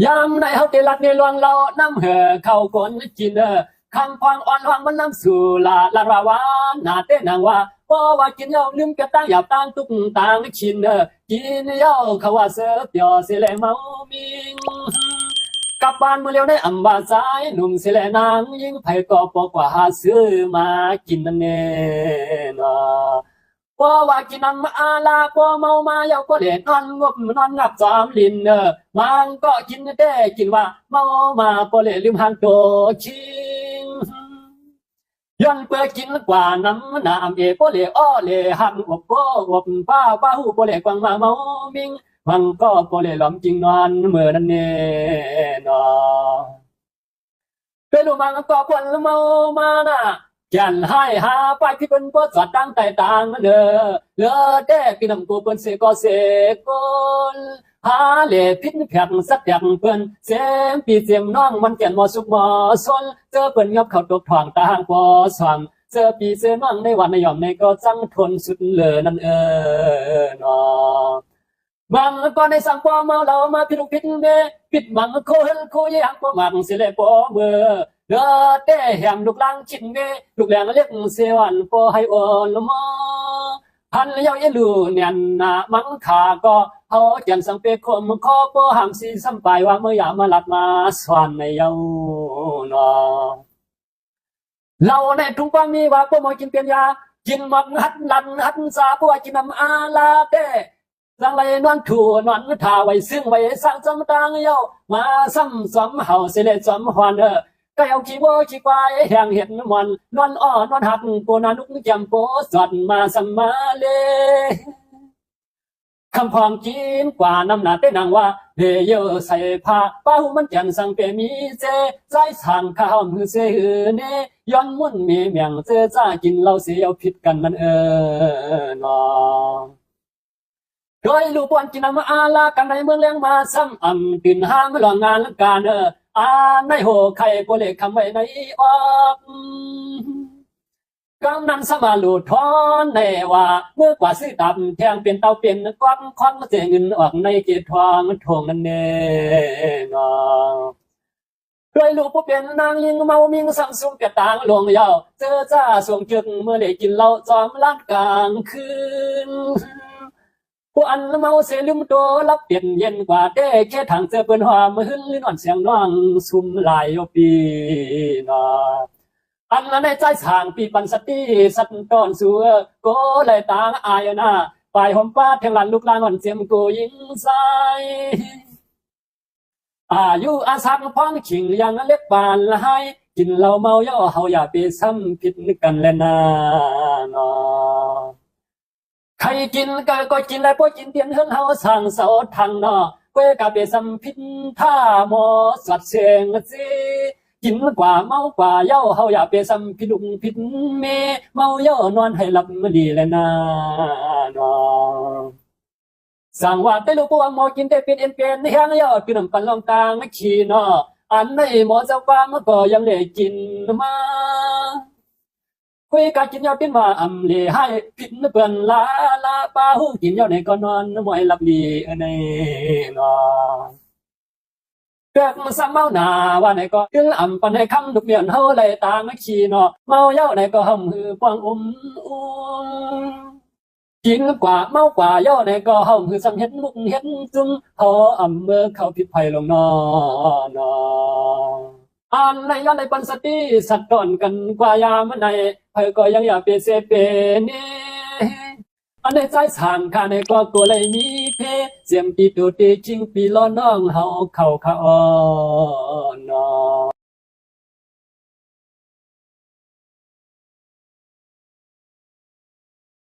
ยามในเฮาเตลัดในหลวงเราน้ำเห่อเข้าก้นกินคำควางอ่อนวางมันน้ำสู่ลาดว่านาเต้นางว่าเพราะว่ากินเหล้าลืมกระตั้งหยาบตั้งตุกต่างชินกินเหล้าเขาว่าเสือเปียวเสลเมามิงกลับบ้านเมื่อเร็วในอัมบาสายหนุ่มเสลนางยิ่งไผก็ปกว่าหาซื้อมากินนั่นเองพอว่ากินน้ำอาลาพอเมามาเยาก็เล่นนอนงบนอนงับจอมลินมันก็กินได้กินว่าเมามาพอเล่ลืมหางโตชิงย้อนเปิดกินกว่าน้ำน้ำพอเล่อ้อเล่หักอบโอบป้าหูพอเล่กวางมาเมามิงมันก็พอเล่หลอมจริงนอนเมื่อนั้นเน่นอเป็นลูกมังก็ควรเมามาน่ะจันให้หาไปที่เป็นก็สอดตั้งแต่ต่างเด้อเลือเด้พี่น้ำกูเป็นเสก็เสกนหาเล่พิษแผงสักอย่างเพิ่นเสียมปีเสียมน้องมันแก่นมอสุกมอสนเจอเพิ่นยับเข้าตกทางต่างปอสว่างเจอปีเสือน้องในวันในยอมในก็จังทนสุดเลยนั่นนอบางก็ในสังปอเมาเรามาพิลุพิษเมพิษบังโคเฮลโคยางปอมังสิเลปอเบอเด้อเต้แหมลูกลังชินเมลูกแหลงเล็กเสวันปอให้อ่อนละมอพันเยาเยลูเนี่ยนามังขาก็เขาจันสังเปคมขอปอหามสีสัมปายว่าเมื่อยามาหลับมาสวนในเยานอเราในทุ่งปามีว่าปอมอกินเปียนยากินมักหัดลันหัดซาปอกินน้ำอาลาเต้สังไรนอนถั่วนอนทาไว้ซึ่งไว้สังจำตังเยามาซ้ำซ้ำเฮาเสเลซ้ำฮวนก็เอาขี้วัวขี้ควายแห่งเห็นมันนอนอ้อนอนหักโปนานุกจำโปสอดมาสัมมาเลคำพองกินกว่าน้ำหนาเต้นางว่าเดเยอใส่ผ้าป้าหูมันจันสังเปมีเจใจสั่งข้าวมือเสเนย้อนมุ่นมีเมียงเจจ้ากินเราเสียเอาผิดกันมันนอโดยลูกปวนกินน้ำอาลากันในเมืองเลี้ยงมาซ้ำอ่ำตื่นห้างหลองงานการในโหไข่โปเลคำไว้ในออกกำนันสมาลูทอนในว่าเมื่อกว่าซื้อตับแทงเป็นเตาเป็นกว้างควันเสียเงินออกในเกตทองทวงนั่นเองโดยลูกผู้เป็นนางยิงเมามิงสังสุงเปียตางหลวงเยาเจอจ้าสวงจึกเมื่อได้กินเหล้าจอมล้านกลางคืนผู้อันเมาเสลืมตัวรับเปลี่ยนเย็นกว่าเด้แค่ทางเจอเปิ้นหอมหึนนอนเสียงน้องซุ่มลายปีนออันนั้นในใจสางปีปันสติสัตตอนสัวโกเลยตางอายนาไปหอมป้าเทงหลันลูกลานอ่อนเสียมกูยิงใสอายุอาสักพ้องขิงยังเล็กบานละให้กินเหล้าเมาย่อเฮาอย่าไปซ้ำผิดกันเลยนะนอใครกินก็กินได้พอกินเตียนเฮิรนเฮาสั่งเสาทางนอเว้กับไปซ้ำผิดท่าหมอสัตว์เสียงจีกินกว่าเมากว่าเย้าเฮาอย่าไปซ้ำผิดลุงผิดเมเมาเย้านอนให้หลับมาดีเลยนะนอสั่งว่าแต่ลูกปวงหมอกินแต่เป็นเอ็นเป็นเฮียงเย้าคือน้ำปันลองตางไม่ขี้นออันในหมอเจ้าฟ้ามันก็ยังได้กินมาคุยกันกินยาเป็นว่าอำเลให้ผิดเปื่อนลาป้าหูกินยาในก็นอนมวยหลับดีในนอเกิดมาซ้ำเมาหนาว่าไหนก็ถึงอ่ำปันให้คำดุเมียนเฮาไหลตางไม่ขี้นอเมาเย้าไหนก็หำหือปวงอุ้มกินกว่าเมากว่าเย้าไหนก็หำหือสังเห็นมุกเห็นจุ้งพออ่ำเมื่อเขาผิดไผ่ลงนออันในย้อนในปันสติสัตว์ตอนกันกว่ายามในเพื่อก็ยังอยากเปเสเปนี่อันในใจสางข้าในก็ตัวเลยมีเพเสียมปีตัวตีจริงปีล้อน้องเฮาเข้าขาอ่อน